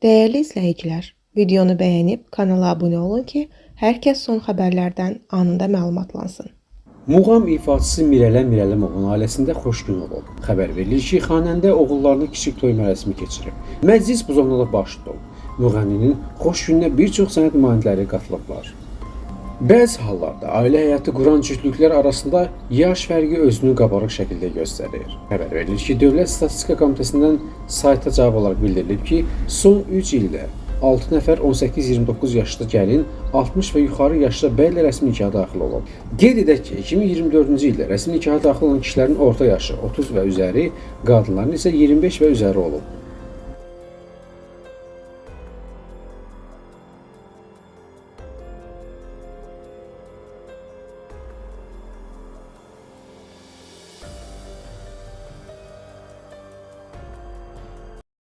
Değerli izləyicilər, videonu bəyənib kanala abunə olun ki, hər kəs son xəbərlərdən anında məlumatlansın. Muğam ifaçısı Mirələm Mirələmovun ailəsində xoş gün olub. Xəbər verilir ki, xanəndə oğullarına kiçik toy mərasimi keçirib. Məclis bu zonada baş tutub. Müğənninin xoş gününə bir çox sənət nümayəndələri qatılıblar. Bəzi hallarda ailə həyatı quran cütlüklər arasında yaş fərqi özünü qabarıq şəkildə göstərir. Xəbər verilir ki, Dövlət Statistika Komitəsindən sayta cavab olaraq bildirilib ki, son 3 ildə 6 nəfər 18-29 yaşlı gəlin, 60 və yuxarı yaşlı bəylə rəsmi nikaha daxil olub. Qeyd edək ki, 2024-cü ildə rəsmi nikaha daxil olan kişilərin orta yaşı 30 və üzəri, qadınların isə 25 və üzəri olub.